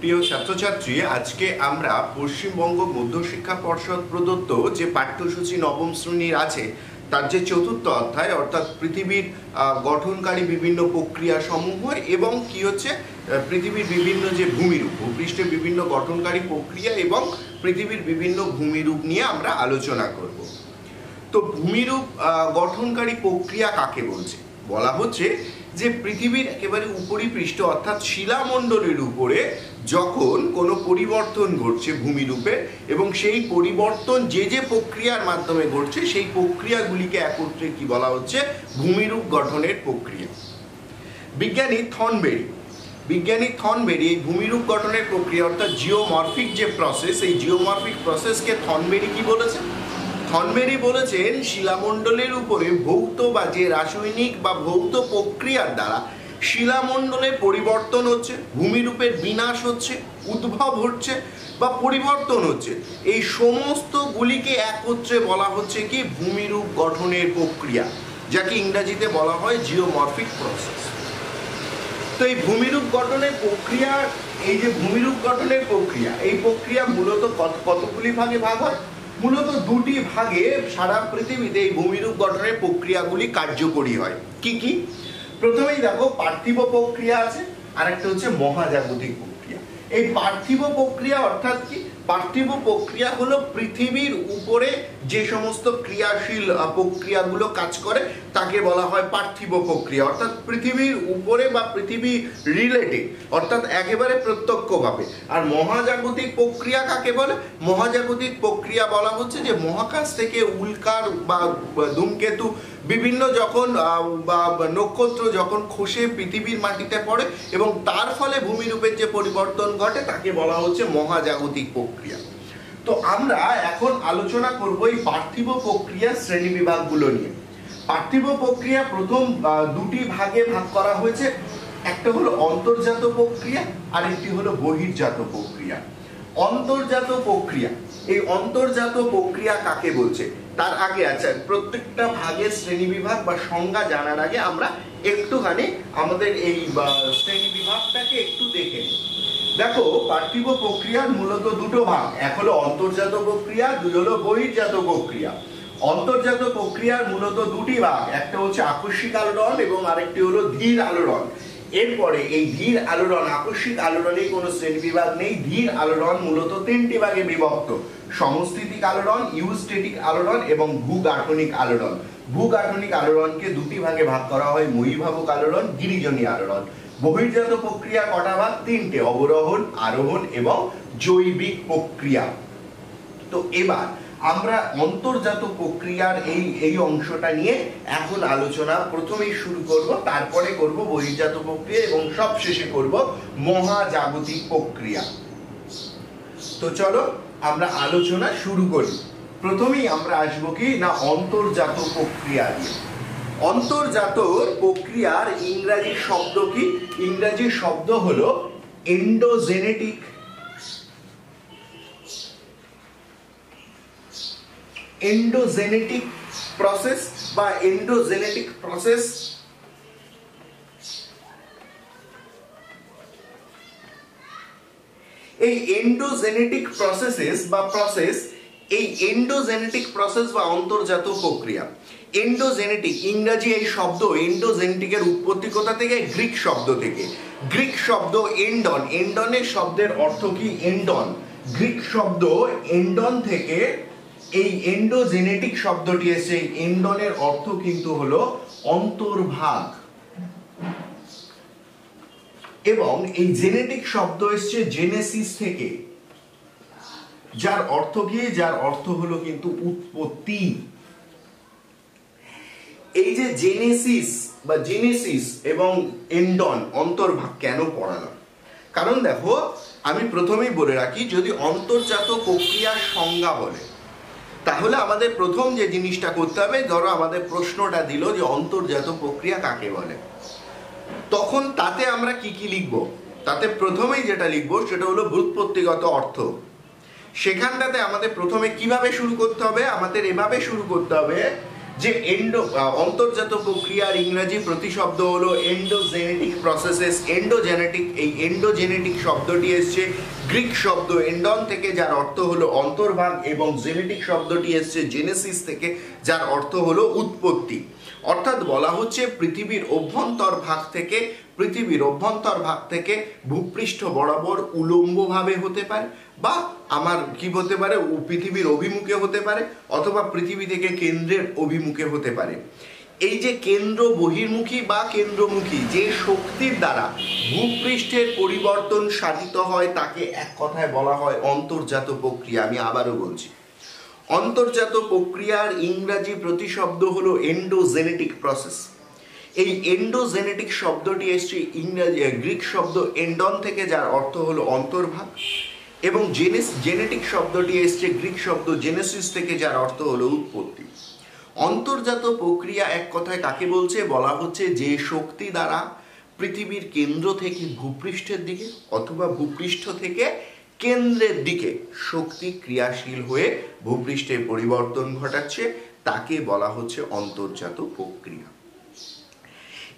প্রিয় ছাত্রছাত্রী, আজকে আমরা পশ্চিমবঙ্গ মধ্যশিক্ষা পর্ষদ প্রদত্ত যে পাঠ্যসূচি নবম শ্রেণীর আছে তার যে চতুর্থ অধ্যায় অর্থাৎ পৃথিবীর গঠনকারী বিভিন্ন প্রক্রিয়া সমূহ এবং কি হচ্ছে পৃথিবীর বিভিন্ন যে ভূমিরূপ, ভূপৃষ্ঠের বিভিন্ন গঠনকারী প্রক্রিয়া এবং পৃথিবীর বিভিন্ন ভূমিরূপ নিয়ে আমরা আলোচনা করব। তো ভূমিরূপ গঠনকারী প্রক্রিয়া কাকে বলছে? বলা হচ্ছে যে পৃথিবীর একেবারে উপরিপৃষ্ঠ অর্থাৎ শিলামণ্ডলের উপরে যখন কোনো পরিবর্তন ঘটছে ভূমিরূপে এবং সেই পরিবর্তন যে যে প্রক্রিয়ার মাধ্যমে ঘটছে সেই প্রক্রিয়াগুলিকে একত্রে কি বলা হচ্ছে? ভূমিরূপ গঠনের প্রক্রিয়া। বিজ্ঞানী থর্নবেরি এই ভূমিরূপ গঠনের প্রক্রিয়া অর্থাৎ জিওমরফিক যে প্রসেস, এই জিওমরফিক প্রসেসকে থর্নবেরি কি বলেছেন? থর্নবেরি বলেছেন শিলামণ্ডলের উপরে ভৌত বা যে রাসায়নিক বা ভৌত প্রক্রিয়ার দ্বারা শিলামণ্ডলের পরিবর্তন হচ্ছে, ভূমিরূপের বিনাশ হচ্ছে, উদ্ভব হচ্ছে বা পরিবর্তন হচ্ছে, এই সমস্তগুলিকে একত্রে বলা হচ্ছে কি ভূমিরূপ গঠনের প্রক্রিয়া, যাকে ইংরেজিতে বলা হয় জিওমরফিক প্রসেস। তো এই ভূমিরূপ গঠনের প্রক্রিয়া, এই যে ভূমিরূপ গঠনের প্রক্রিয়া, এই প্রক্রিয়া মূলত কতগুলি ভাগে ভাগ হয়? মূলত দুটি ভাগে সারা পৃথিবীতে এই ভূমিরূপ গঠনের প্রক্রিয়াগুলি কার্যকরী হয়। কি কি? প্রথমেই দেখো পার্থিব প্রক্রিয়া আছে, আর একটা হচ্ছে মহাজাগতিক প্রক্রিয়া। এই পার্থিব প্রক্রিয়া অর্থাৎ কি? পার্থিব প্রক্রিয়া হলো পৃথিবীর উপরে যে সমস্ত ক্রিয়াশীল প্রক্রিয়াগুলো কাজ করে তাকে বলা হয় পার্থিব প্রক্রিয়া, অর্থাৎ পৃথিবীর উপরে বা পৃথিবী রিলেটেড, অর্থাৎ একেবারে প্রত্যক্ষভাবে। আর মহাজাগতিক প্রক্রিয়া কাকে বলে? মহাজাগতিক প্রক্রিয়া বলা হচ্ছে যে মহাকাশ থেকে উল্কার বা ধূমকেতু বিভিন্ন যখন বা নক্ষত্র যখন খসে পৃথিবীর মাটিতে পড়ে এবং তার ফলে ভূমিরূপের যে পরিবর্তন ঘটে তাকে বলা হচ্ছে মহাজাগতিক প্রক্রিয়া। তো আমরা এখন আলোচনা করব এই পার্থিব প্রক্রিয়ার শ্রেণী বিভাগগুলো নিয়ে। পার্থিব প্রক্রিয়া প্রথম দুটি ভাগে ভাগ করা হয়েছে, একটা হলো অন্তর্জাত প্রক্রিয়া আর একটি হলো বহির্জাত প্রক্রিয়া। অন্তর্জাত প্রক্রিয়া, এই অন্তর্জাত প্রক্রিয়া কাকে বলছে তার আগে আচ্ছা প্রত্যেকটা ভাগের শ্রেণী বিভাগ বা সংজ্ঞা জানার আগে আমরা একটুখানি আমাদের এই শ্রেণী বিভাগটাকে একটু দেখে নিই। দেখো, পার্থিব প্রক্রিয়ার মূলত দুটো ভাগ, এক হলো অন্তর্জাত প্রক্রিয়া, দুই হলো বহির্জাত প্রক্রিয়া। অন্তর্জাত প্রক্রিয়ার মূলত দুটি ভাগ, একটা হচ্ছে আকস্মিক আলোড়ন এবং আরেকটি হলো ধীর আলোড়ন। এরপরে এই ধীর আলোড়ন, আকস্মিক আলোড়নে কোনো শ্রেণী বিভাগ নেই, ধীর আলোড়ন মূলত তিনটি ভাগে বিভক্ত: সমস্থিতিক আলোড়ন, ইউস্টেটিক আলোড়ন এবং ভূগাঠনিক আলোড়ন। ভূগাঠনিক আলোড়নকে দুটি ভাগে ভাগ করা হয়: মহীভাবক আলোড়ন, গিরিজনী আলোড়ন। বহির্জাত প্রক্রিয়া কটা ভাগ? তিনটে: অবরোহণ, আরোহণ এবং জৈবিক প্রক্রিয়া। তো এবার আমরা অন্তর্জাত প্রক্রিয়ার এই অংশটা নিয়ে এখন আলোচনা প্রথমেই শুরু করব, তারপরে করব বহির্জাত প্রক্রিয়া এবং সবশেষে করব মহাজাগতিক প্রক্রিয়া। তো চলো আমরা আলোচনা শুরু করি। প্রথমেই আমরা আসবো কি না অন্তর্জাত প্রক্রিয়া দিয়ে। অন্তর্জাত প্রক্রিয়ার ইংরেজি শব্দ কি? ইংরেজি শব্দ হলো এন্ডোজেনেটিক। এন্ডোজেনেটিক প্রসেস বা এন্ডোজেনেটিক প্রসেস। এই এন্ডোজেনেটিক প্রসেসেস বা প্রসেস, এই এন্ডোজেনেটিক প্রসেস বা অন্তর্জাত প্রক্রিয়া। এন্ডোজেনেটিক ইংরেজি এই শব্দ এন্ডোজেনেটিকের উৎপত্তি কোথা থেকে? গ্রিক শব্দ থেকে। গ্রিক শব্দ এন্ডন, এন্ডনের শব্দের অর্থ কি? এন্ডন। গ্রিক শব্দ এন্ডন থেকে এই এন্ডোজেনেটিক শব্দটি এসে, এন্ডনের অর্থ কিন্তু হলো অন্তর্ভাগ, এবং এই জেনেটিক শব্দ এসছে জেনেসিস থেকে, যার অর্থ কি? যার অর্থ হলো কিন্তু উৎপত্তি। এই যে জেনেসিস বা জেনেসিস এবং এন্ডন, অন্তর্ভাগ কেন পড়ালাম? কারণ দেখো, আমি প্রথমেই বলে রাখি, যদি অন্তর্জাত প্রক্রিয়ার সংজ্ঞা বলে তাহলে আমাদের প্রথম যে জিনিসটা করতে হবে, ধরো আমাদের প্রশ্নটা দিল যে অন্তর্জাত প্রক্রিয়া কাকে বলে, তখন তাতে আমরা কি কি লিখব? তাতে প্রথমেই যেটা লিখবো সেটা হলো ব্যুৎপত্তিগত অর্থ। সেখানটাতে আমাদের প্রথমে কিভাবে শুরু করতে হবে? আমাদের এভাবে শুরু করতে হবে যে অন্তর্জাত প্রক্রিয়ার ইংরেজি প্রতিশব্দ হলো এন্ডোজেনেটিক প্রসেসেস। এই এন্ডোজেনেটিক শব্দটি এসছে গ্রিক শব্দ এন্ডন থেকে, যার অর্থ হলো অন্তর্ভাগ, এবং জেনেটিক শব্দটি এসছে জেনেসিস থেকে, যার অর্থ হলো উৎপত্তি। অর্থাৎ বলা হচ্ছে পৃথিবীর অভ্যন্তর ভাগ থেকে ভূপৃষ্ঠ বরাবর উলম্বভাবে হতে পারে, বা আমার কি হতে পারে, পৃথিবীর অভিমুখে হতে পারে, অথবা পৃথিবী থেকে কেন্দ্রের অভিমুখে হতে পারে। এই যে কেন্দ্র বহির্মুখী বা কেন্দ্রমুখী যে শক্তির দ্বারা ভূপৃষ্ঠের পরিবর্তন সাধিত হয় তাকে এক কথায় বলা হয় অন্তর্জাত প্রক্রিয়া। আমি আবারও বলছি, অন্তর্জাত প্রক্রিয়ার ইংরাজি প্রতিশব্দ হলো এন্ডোজেনেটিক প্রসেস। এই এন্ডোজেনেটিক শব্দটি এসছে গ্রিক শব্দ এন্ডন থেকে, যার অর্থ হলো অন্তর্ভাগ, এবং জেনেটিক শব্দটি এসছে গ্রিক শব্দ জেনেসিস থেকে, যার অর্থ হলো উৎপত্তি। অন্তর্জাত প্রক্রিয়া এক কথায় কাকে বলছে, বলা হচ্ছে যে শক্তি দ্বারা পৃথিবীর কেন্দ্র থেকে ভূপৃষ্ঠের দিকে অথবা ভূপৃষ্ঠ থেকে কেন্দ্রের দিকে শক্তি ক্রিয়াশীল হয়ে ভূপৃষ্ঠের পরিবর্তন ঘটাচ্ছে, তাকে বলা হচ্ছে অন্তর্জাত প্রক্রিয়া।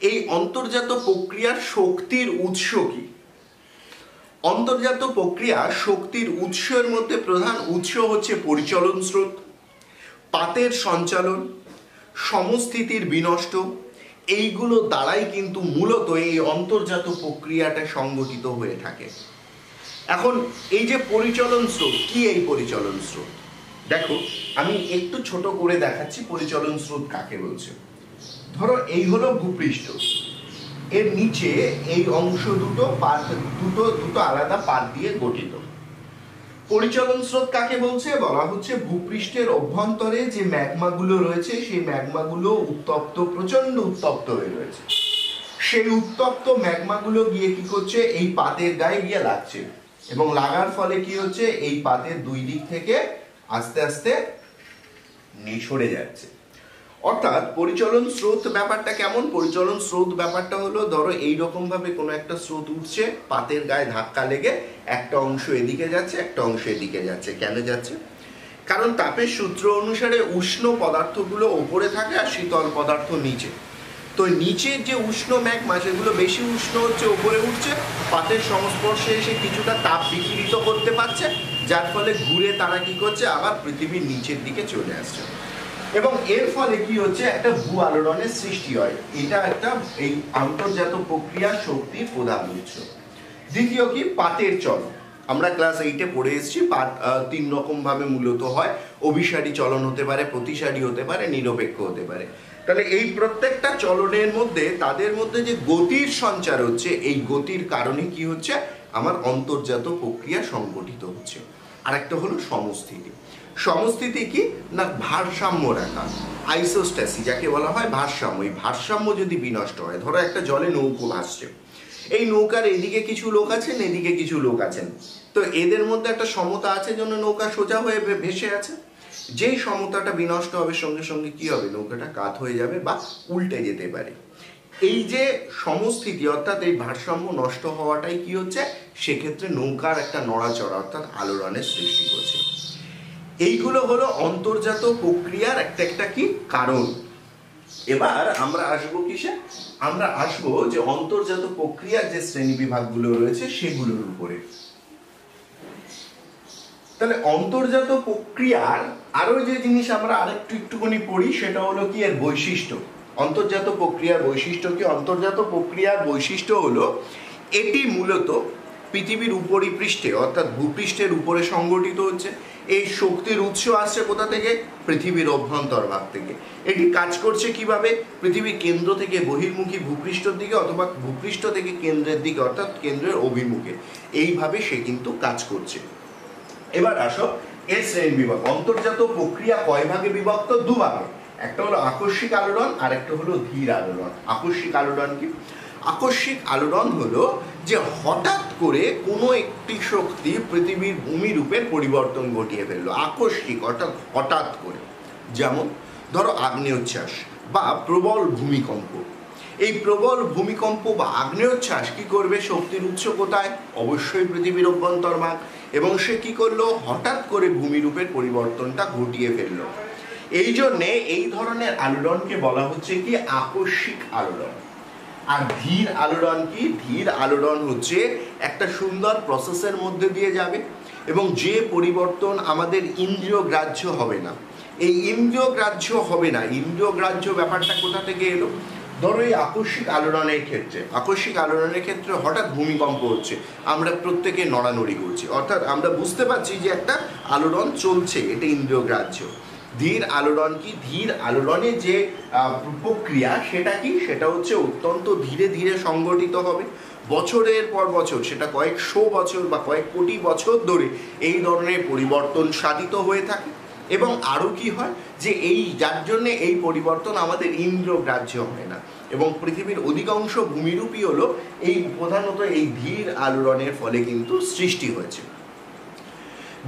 এই অন্তর্জাত প্রক্রিয়ার শক্তির উৎস কি? অন্তর্জাত প্রক্রিয়া শক্তির উৎসের মধ্যে প্রধান উৎস হচ্ছে পরিচলন স্রোত, পাতের সঞ্চালন, সমস্থিতির বিনষ্ট। এইগুলো দ্বারাই কিন্তু মূলত এই অন্তর্জাত প্রক্রিয়াটা সংগঠিত হয়ে থাকে। এখন এই যে পরিচলন স্রোত, কি এই পরিচলন স্রোত? দেখো, আমি একটু ছোট করে দেখাচ্ছি পরিচলন স্রোত কাকে বলছে। ধরো এই হলো ভূপৃষ্ঠ, এর নিচে এই অংশ দুটো আলাদা পাত দিয়ে গঠিত। পরিচলন স্রোত কাকে বলছে? বলা হচ্ছে ভূপৃষ্ঠের অভ্যন্তরে যে ম্যাগমাগুলো রয়েছে সেই ম্যাগমাগুলো প্রচন্ড উত্তপ্ত হয়ে রয়েছে। সেই উত্তপ্ত ম্যাগমাগুলো গিয়ে কি করছে, এই পাতের গায়ে গিয়ে লাগছে, এবং লাগার ফলে কি হচ্ছে, এই পাতের দুই দিক থেকে আস্তে আস্তে সরে যাচ্ছে। অর্থাৎ পরিচলন স্রোত ব্যাপারটা কেমন? পরিচলন স্রোত ব্যাপারটা হলো, ধরো এইরকম ভাবে কোনো একটা স্রোত উঠছে, পাতের গায়ে ধাক্কা লেগে একটা অংশ এদিকে যাচ্ছে, একটা অংশ এদিকে যাচ্ছে। কেন যাচ্ছে? কারণ তাপের সূত্র অনুসারে উষ্ণ পদার্থগুলো ওপরে থাকে আর শীতল পদার্থ নিচে। তো নিচের যে উষ্ণ ম্যাগমা সেগুলো বেশি উষ্ণ হচ্ছে, ওপরে উঠছে, পাতের সংস্পর্শে এসে কিছুটা তাপ বিকিরিত করতে পারছে, যার ফলে ঘুরে তারা কি করছে, আবার পৃথিবীর নিচের দিকে চলে আসছে, এবং এর ফলে কি হচ্ছে, একটা ভূ আলোড়নের সৃষ্টি হয়। এটা একটা এই আন্তর্জাত প্রক্রিয়ার শক্তির প্রধান উৎস। দ্বিতীয় কি, পাতের চলন। আমরা ক্লাস 8-এ পড়ে এসেছি, পাত 3 রকম ভাবে মূলত হয়। অভিসারী চলন হতে পারে, প্রতিসারী হতে পারে, নিরপেক্ষ হতে পারে। তাহলে এই প্রত্যেকটা চলনের মধ্যে তাদের মধ্যে যে গতির সঞ্চার হচ্ছে, এই গতির কারণে কি হচ্ছে, আমার অন্তর্জাত প্রক্রিয়া সংগঠিত হচ্ছে। আরেকটা হলো সমস্থিতি। সমস্থিতি কি না, ভারসাম্য রাখা, আইসোস্ট্যাসি যাকে বলা হয় ভারসাম্য। এই ভারসাম্য যদি বিনষ্ট হয়, ধরো একটা জলে নৌকো ভাসছে, এই নৌকার এদিকে কিছু লোক আছেন, এদিকে কিছু লোক আছেন, তো এদের মধ্যে একটা সমতা আছে জন্য নৌকা সোজা হয়ে ভেসে আছে। যেই সমতাটা বিনষ্ট হবে সঙ্গে সঙ্গে কি হবে, নৌকাটা কাত হয়ে যাবে বা উল্টে যেতে পারে। এই যে সমস্থিতি অর্থাৎ এই ভারসাম্য নষ্ট হওয়াটাই কি হচ্ছে, সেক্ষেত্রে নৌকার একটা নড়াচড়া অর্থাৎ আলোড়নের সৃষ্টি করছে। এইগুলো হলো অন্তর্জাত প্রক্রিয়ার একটা কি কারণ। এবার আমরা আসবো কিসে, আমরা আসবো যে অন্তর্জাত প্রক্রিয়ার যে শ্রেণী বিভাগগুলো রয়েছে সেগুলোর উপরে। তাহলে অন্তর্জাত প্রক্রিয়ার আরো যে জিনিস আমরা একটুখানি পড়ি, সেটা হলো কি এর বৈশিষ্ট্য। অন্তর্জাত প্রক্রিয়ার বৈশিষ্ট্য কি? অন্তর্জাত প্রক্রিয়ার বৈশিষ্ট্য হলো এটি মূলত পৃথিবীর উপরিপৃষ্ঠে অর্থাৎ ভূপৃষ্ঠের উপরে সংগঠিত হচ্ছে। এই শক্তির উৎস আসছে কোথা থেকে? পৃথিবীর অভ্যন্তর ভাগ থেকে। এটি কাজ করছে কিভাবে? পৃথিবীর কেন্দ্র থেকে বহির্মুখী ভূপৃষ্ঠের দিকে অথবা ভূপৃষ্ঠ থেকে কেন্দ্রের দিকে অর্থাৎ কেন্দ্রের অভিমুখে, এইভাবে সে কিন্তু কাজ করছে। এবার আসো এর শ্রেণী বিভাগ। অন্তর্জাত প্রক্রিয়া কয় ভাগে বিভক্ত? 2 ভাগে। একটা হলো আকস্মিক আলোড়ন আর একটা হলো ধীর আলোড়ন। আকস্মিক আলোড়ন কি? আকস্মিক আলোড়ন হলো যে হঠাৎ করে কোনো একটি শক্তি পৃথিবীর ভূমিরূপের পরিবর্তন ঘটিয়ে ফেললো। আকস্মিক অর্থাৎ হঠাৎ করে। যেমন ধরো আগ্নেয়োচ্ছ্বাস বা প্রবল ভূমিকম্প। এই প্রবল ভূমিকম্প বা আগ্নেয়োচ্ছ্বাস কি করবে? শক্তির উৎস কোথায়? অবশ্যই পৃথিবীর অভ্যন্তর ভাগ, এবং সে কি করলো? হঠাৎ করে ভূমিরূপের পরিবর্তনটা ঘটিয়ে ফেললো। এই জন্যে এই ধরনের আলোড়নকে বলা হচ্ছে কি আকস্মিক আলোড়ন। আর ধীর আলোড়ন কি? ধীর আলোড়ন হচ্ছে একটা সুন্দর প্রসেসের মধ্যে দিয়ে যাবে এবং যে পরিবর্তন আমাদের ইন্দ্রিয় গ্রাহ্য হবে না। এই ইন্দ্রিয় গ্রাহ্য হবে না, ইন্দ্রিয় গ্রাহ্য ব্যাপারটা কোথা থেকে এলো? ধরো এই আকস্মিক আলোড়নের ক্ষেত্রে হঠাৎ ভূমিকম্প হচ্ছে, আমরা প্রত্যেকে নড়ানড়ি করছি, অর্থাৎ আমরা বুঝতে পারছি যে একটা আলোড়ন চলছে, এটা ইন্দ্রিয় গ্রাহ্য। ধীর আলোড়ন কি? ধীর আলোড়নের যে প্রক্রিয়া সেটা কি? সেটা হচ্ছে অত্যন্ত ধীরে ধীরে সংগঠিত হবে, বছরের পর বছর, সেটা কয়েকশো বছর বা কয়েক কোটি বছর ধরে এই ধরনের পরিবর্তন সাধিত হয়ে থাকে। এবং আরও কি হয় যে যার জন্যে এই পরিবর্তন আমাদের ইন্দ্রিয় গ্রাহ্য হয় না। এবং পৃথিবীর অধিকাংশ ভূমিরূপই হলো এই প্রধানত এই ধীর আলোড়নের ফলে কিন্তু সৃষ্টি হয়েছে।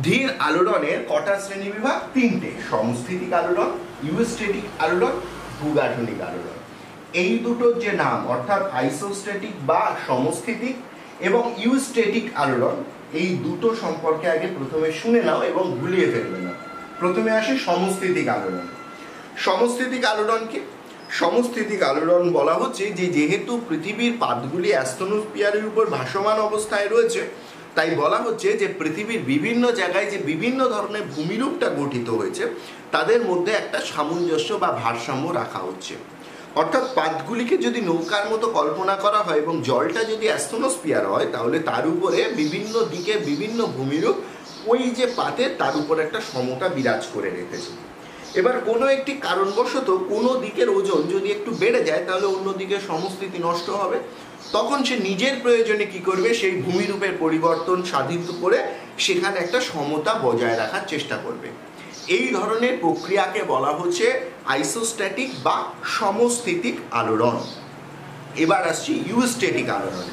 ধীর আলোড়নের কটা শ্রেণী বিভাগ? তিনটে: সমস্থিতিক আলোড়ন, ইউস্টেটিক আলোড়ন, ভূগাঠনিক আলোড়ন। এই দুটোর যে নাম, অর্থাৎ আইসোস্ট্যাটিক বা সমস্থিতিক এবং ইউস্টেটিক আলোড়ন, এই দুটো সম্পর্কে আগে প্রথমে শুনে নাও এবং ভুলিয়ে ফেলবে না। প্রথমে আসে সমস্থিতিক আলোড়ন। সমস্থিতিক আলোড়নকে সমস্থিতিক আলোড়ন বলা হচ্ছে যে যেহেতু পৃথিবীর পাতগুলি অ্যাস্ট্রোস্ফিয়ারের উপর ভাসমান অবস্থায় রয়েছে, তাই বলা হচ্ছে যে পৃথিবীর বিভিন্ন জায়গায় যে বিভিন্ন ধরনের ভূমিরূপটা গঠিত হয়েছে তাদের মধ্যে একটা সামঞ্জস্য বা ভারসাম্য রাখা হচ্ছে। অর্থাৎ পাতগুলিকে যদি নৌকার মতো কল্পনা করা হয় এবং জলটা যদি অ্যাস্ট্রোস্ফিয়ার হয়, তাহলে তার উপরে বিভিন্ন দিকে বিভিন্ন ভূমিরূপ ওই যে পাতে তার উপর একটা সমতা বিরাজ করে রেখেছে। এবার কোনো একটি কারণবশত কোনো দিকের ওজন যদি একটু বেড়ে যায়, তাহলে অন্য দিকের সমস্থিতি নষ্ট হবে। তখন সে নিজের প্রয়োজনে কি করবে? সেই ভূমিরূপের পরিবর্তন সাধিত করে সেখানে একটা সমতা বজায় রাখার চেষ্টা করবে। এই ধরনের প্রক্রিয়াকে বলা হচ্ছে আইসোস্ট্যাটিক বা সমস্থিতিক আলোড়ন। এবার আসছি ইউস্টেটিক আলোড়ন।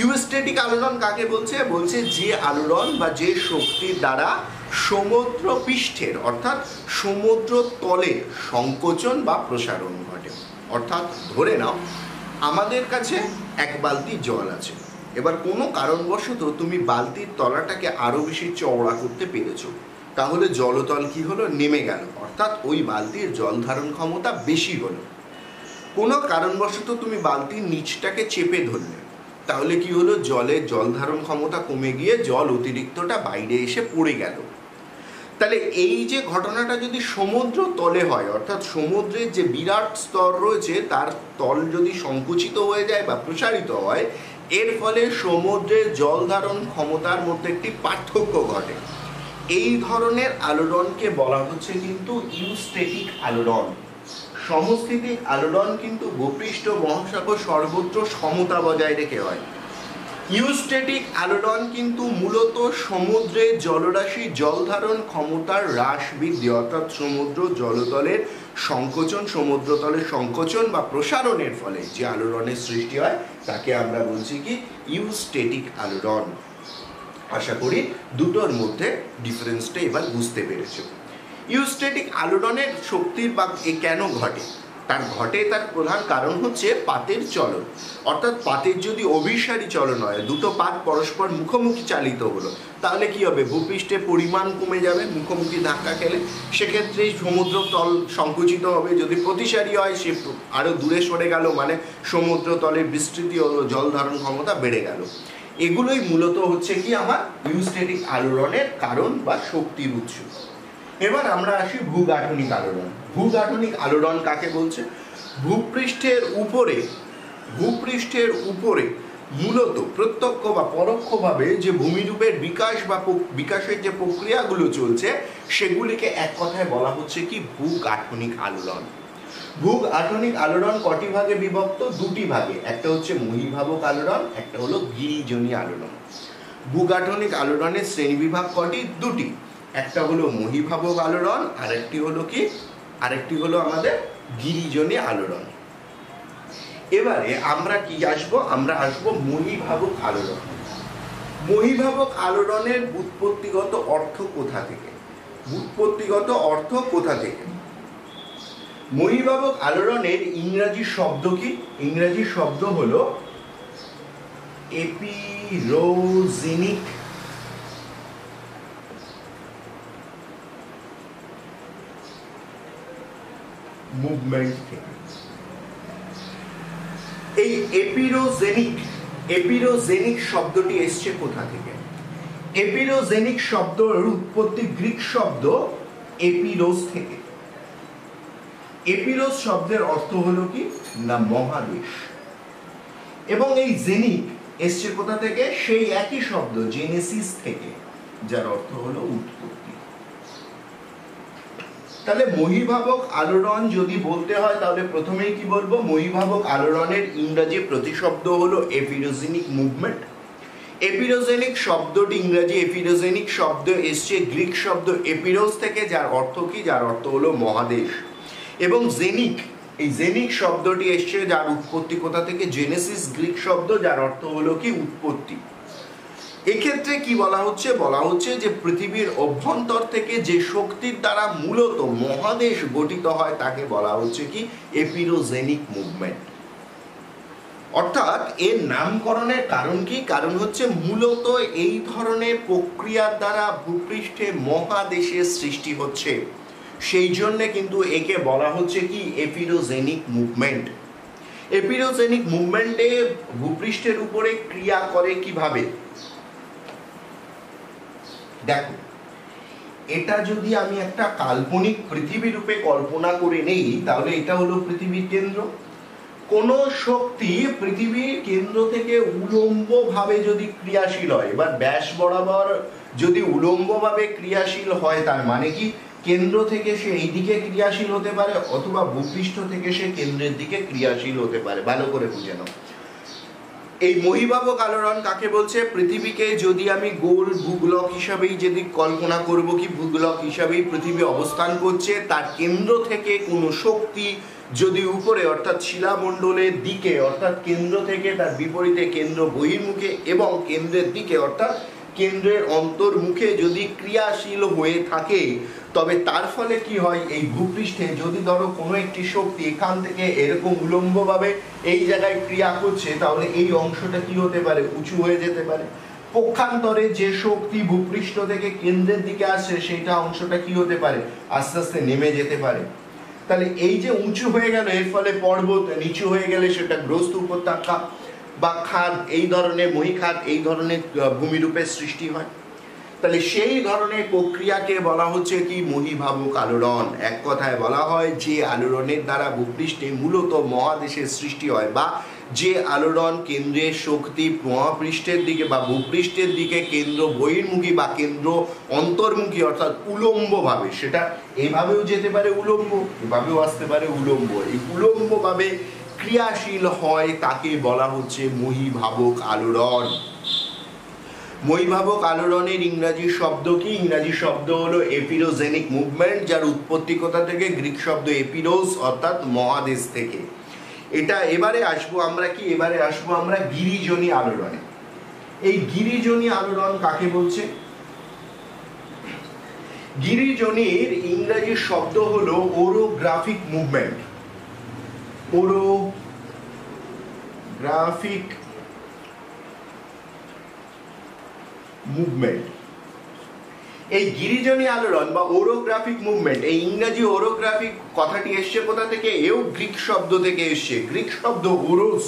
ইউস্টেটিক আলোড়ন কাকে বলছে? বলছে যে আলোড়ন বা যে শক্তির দ্বারা সমুদ্র পৃষ্ঠের অর্থাৎ সমুদ্র তলের সংকোচন বা প্রসারণ ঘটে। অর্থাৎ ধরে নাও আমাদের কাছে এক বালতি জল আছে, এবার কোনো কারণবশত তুমি বালতির তলাটাকে আরও বেশি চওড়া করতে পেরেছো, তাহলে জলতল কি হলো? নেমে গেল, অর্থাৎ ওই বালতির জল ধারণ ক্ষমতা বেশি হলো। কোনো কারণবশত তুমি বালতির নিচটাকে চেপে ধরলে, তাহলে কি হলো? জলের জল ধারণ ক্ষমতা কমে গিয়ে জল অতিরিক্তটা বাইরে এসে পড়ে গেল। তাহলে এই যে ঘটনাটা যদি সমুদ্র তলে হয়, অর্থাৎ সমুদ্রের যে বিরাট স্তর রয়েছে তার তল যদি সংকুচিত হয়ে যায় বা প্রসারিত হয়, এর ফলে সমুদ্রের জল ধারণ ক্ষমতার মধ্যে একটি পার্থক্য ঘটে। এই ধরনের আলোড়নকে বলা হচ্ছে কিন্তু ইউস্টেটিক আলোড়ন। সমস্থিতিক আলোড়ন কিন্তু ভূপৃষ্ঠ মহাসাগর সর্বত্র সমতা বজায় রেখে হয়। ইউস্টেটিক আলোড়ন কিন্তু মূলত সমুদ্রের জলরাশি জল ধারণ ক্ষমতার হ্রাস বৃদ্ধি, অর্থাৎ সমুদ্র জলতলের সংকোচন, সমুদ্রতলের সংকোচন বা প্রসারণের ফলে যে আলোড়নের সৃষ্টি হয় তাকে আমরা বলছি কি ইউস্টেটিক আলোড়ন। আশা করি দুটোর মধ্যে ডিফারেন্সটা এবার বুঝতে পেরেছো। ইউস্টেটিক আলোড়নের শক্তির বা কেন ঘটে? তার প্রধান কারণ হচ্ছে পাতের চলন। অর্থাৎ পাতের যদি অভিসারী চলন হয়, দুটো পাত পরস্পর মুখোমুখি চালিত হলো, তাহলে কি হবে? ভূপৃষ্ঠের পরিমাণ কমে যাবে মুখোমুখি ধাক্কা খেলে, সেক্ষেত্রে সমুদ্র তল সংকুচিত হবে। যদি প্রতিসারী হয়, সে আরও দূরে সরে গেল, মানে সমুদ্র তলের বিস্তৃতি হলো, জল ধারণ ক্ষমতা বেড়ে গেল। এগুলোই মূলত হচ্ছে কি আমার ইউস্টেটিক আলোড়নের কারণ বা শক্তির উৎস। এবার আমরা আসি ভূগাঠনিক আলোড়ন। ভূগাঠনিক আলোড়ন কাকে বলছে? ভূপৃষ্ঠের উপরে মূলত প্রত্যক্ষ বা পরোক্ষভাবে যে ভূমিরূপের বিকাশ বা বিকাশের যে প্রক্রিয়াগুলো চলছে সেগুলিকে এক কথায় বলা হচ্ছে কি ভূগাঠনিক আলোড়ন। ভূগাঠনিক আলোড়ন কটি ভাগে বিভক্ত? দুটি ভাগে, একটা হচ্ছে মহীভাবক আলোড়ন, একটা হলো গিরিজনী আলোড়ন। ভূগাঠনিক আলোড়নের শ্রেণীবিভাগ কটি? দুটি, একটা হলো মহীভাবক আলোড়ন, আরেকটি হলো আমাদের গিরিজনী আলোড়ন। এবারে আমরা কি আসবো? আমরা আসবো মহীভাবক আলোড়ন। মহীভাবক আলোড়নের ব্যুৎপত্তিগত অর্থ কোথা থেকে? মহীভাবক আলোড়নের ইংরাজি শব্দ কি? ইংরাজি শব্দ হলো মুভমেন্ট থেকে। এই এপিরোজেনিক শব্দটি এসছে কোথা থেকে? এপিরোজেনিক শব্দের উৎপত্তি গ্রিক শব্দ এপিরোস থেকে। এপিরোস শব্দের অর্থ হলো কি না মহাদেশ, এবং এই জেনিক এসছে কোথা থেকে? সেই একই শব্দ জেনেসিস থেকে, যার অর্থ হলো উৎপত্তি। তাহলে মহীভাবক আলোড়ন যদি বলতে হয় তাহলে প্রথমেই কি বলবো? মহীভাবক আলোড়নের ইংরেজি প্রতিশব্দ হলো এপিরোজেনিক মুভমেন্ট। এপিরোজেনিক শব্দটি ইংরেজি এপিরোজেনিক শব্দ এসছে গ্রিক শব্দ এপিরোস থেকে, যার অর্থ কি? যার অর্থ হলো মহাদেশ। এবং জেনিক, এই জেনিক শব্দটি এসছে যার উৎপত্তি কোথা থেকে? জেনেসিস গ্রিক শব্দ, যার অর্থ হলো কি? উৎপত্তি। এক্ষেত্রে কি বলা হচ্ছে? বলা হচ্ছে যে পৃথিবীর অভ্যন্তর থেকে যে শক্তির দ্বারা মূলত মহাদেশ গঠিত হয় তাকে বলা হচ্ছে কি? এপিরোজেনিক মুভমেন্ট। অর্থাৎ এর নামকরণের কারণ কি? কারণ হচ্ছে মূলত এই ধরনের প্রক্রিয়ার দ্বারা ভূপৃষ্ঠে মহাদেশের সৃষ্টি হচ্ছে, সেই জন্য কিন্তু একে বলা হচ্ছে কি? এপিরোজেনিক মুভমেন্ট। এপিরোজেনিক মুভমেন্টে ভূপৃষ্ঠের উপরে ক্রিয়া করে কিভাবে? দেখো, এটা যদি আমি একটা কাল্পনিক পৃথিবী রূপে কল্পনা করে নেই তাহলে এটা হলো পৃথিবীর কেন্দ্র। কোন শক্তি পৃথিবীর কেন্দ্র থেকে উলম্ব ভাবে যদি ক্রিয়াশীল হয়, এবার ব্যাস বরাবর যদি উলম্ব ভাবে ক্রিয়াশীল হয় তার মানে কি? কেন্দ্র থেকে সে এই দিকে ক্রিয়াশীল হতে পারে, অথবা ভূপৃষ্ঠ থেকে সে কেন্দ্রের দিকে ক্রিয়াশীল হতে পারে। ভালো করে বুঝে নাও। এই মহীভাবক আলোড়ন কাকে বলছে? পৃথিবীকে যদি আমি গোল ভূগোলক হিসাবেই যদি কল্পনা করব, কি ভূগোলক হিসাবেই পৃথিবী অবস্থান করছে, তার কেন্দ্র থেকে কোনো শক্তি যদি উপরে অর্থাৎ শিলামণ্ডলের দিকে অর্থাৎ কেন্দ্র থেকে তার বিপরীতে কেন্দ্র বহির্মুখে এবং কেন্দ্রের দিকে অর্থাৎ কেন্দ্রের অন্তর্মুখে যদি ক্রিয়াশীল হয়ে থাকে, তবে তার ফলে কি হয়? এই ভূপৃষ্ঠে যদি ধরো কোনো একটি শক্তি এখান থেকে এরকম উলম্বভাবে এই জায়গায় ক্রিয়া করছে, তাহলে এই অংশটা কি হতে পারে? উঁচু হয়ে যেতে পারে। পক্ষান্তরে যে শক্তি ভূপৃষ্ঠ থেকে কেন্দ্রের দিকে আসছে সেটা অংশটা কি হতে পারে? আস্তে আস্তে নেমে যেতে পারে। তাহলে এই যে উঁচু হয়ে গেল, এর ফলে পর্বত, নিচু হয়ে গেলে সেটা গ্রস্ত উপত্যকা বা খাদ, এই ধরনের মহীখাত, এই ধরনের ভূমিরূপের সৃষ্টি হয়। তাহলে সেই ধরনের প্রক্রিয়াকে বলা হচ্ছে কি? মহীভাবক আলোড়ন। এক কথায় বলা হয় যে আলোড়নের দ্বারা ভূপৃষ্ঠে মূলত মহাদেশের সৃষ্টি হয়, বা যে আলোড়ন কেন্দ্রের শক্তি মহাপৃষ্ঠের দিকে বা ভূপৃষ্ঠের দিকে কেন্দ্র বহির্মুখী বা কেন্দ্র অন্তর্মুখী অর্থাৎ উলম্ব ভাবে, সেটা এভাবেও যেতে পারে উলম্ব, এভাবেও আসতে পারে উলম্ব, এই উলম্ব ভাবে ক্রিয়াশীল হয় তাকে বলা হচ্ছে মহীভাবক আলোড়ন। মহীভাবক আলোড়নের ইংরাজি শব্দ কি? ইংরাজি শব্দ হলো এপিরোজেনিক মুভমেন্ট, যার উৎপত্তি কোথা থেকে? গ্রিক শব্দ এপিরোস অর্থাৎ মহাদেশ থেকে। এটা এবারে আসবো আমরা কি? এবারে আসবো আমরা গিরিজনী আলোড়নে। এই গিরিজনী আলোড়ন কাকে বলছে? গিরিজনীর ইংরাজি শব্দ হলো ওরোগ্রাফিক মুভমেন্ট। ওরোগ্রাফিক মুভমেন্ট। এই গিরিজনী আলোড়ন বা ওরোগ্রাফিক মুভমেন্ট, এই ইংরেজি ওরোগ্রাফিক কথাটি এসছে কোথা থেকে? এও গ্রিক শব্দ থেকে এসছে, গ্রিক শব্দ ওরোস।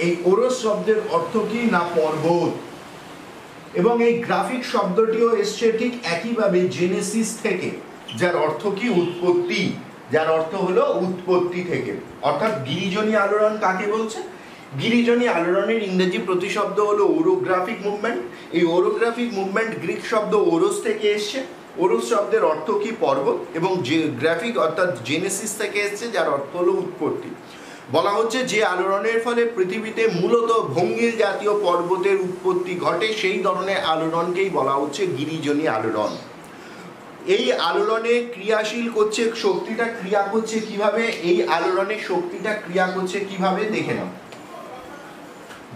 এই ওরোস শব্দের অর্থ কি? না পর্বত। এবং এই গ্রাফিক শব্দটিও এসছে ঠিক একইভাবে জেনেসিস থেকে, যার অর্থ কি? উৎপত্তি, যার অর্থ হলো উৎপত্তি থেকে। অর্থাৎ গিরিজনী আলোড়ন কাকে বলছে? গিরিজনী আলোড়নের ইংরেজি প্রতিশব্দ হলো ওরোগ্রাফিক মুভমেন্ট। এই ওরোগ্রাফিক মুভমেন্ট গ্রিক শব্দ ওরোস থেকে এসছে। ওরোস শব্দের অর্থ কি? পর্বত, এবং গ্রাফিক অর্থাৎ জেনেসিস থেকে এসছে, যার অর্থ হলো উৎপত্তি। বলা হচ্ছে যে আলোড়নের ফলে পৃথিবীতে মূলত ভঙ্গিল জাতীয় পর্বতের উৎপত্তি ঘটে, সেই ধরনের আলোড়নকেই বলা হচ্ছে গিরিজনী আলোড়ন। এই আলোড়নে ক্রিয়াশীল করছে শক্তিটা, ক্রিয়া করছে কিভাবে? এই আলোড়নের শক্তিটা ক্রিয়া করছে কিভাবে দেখে নাও।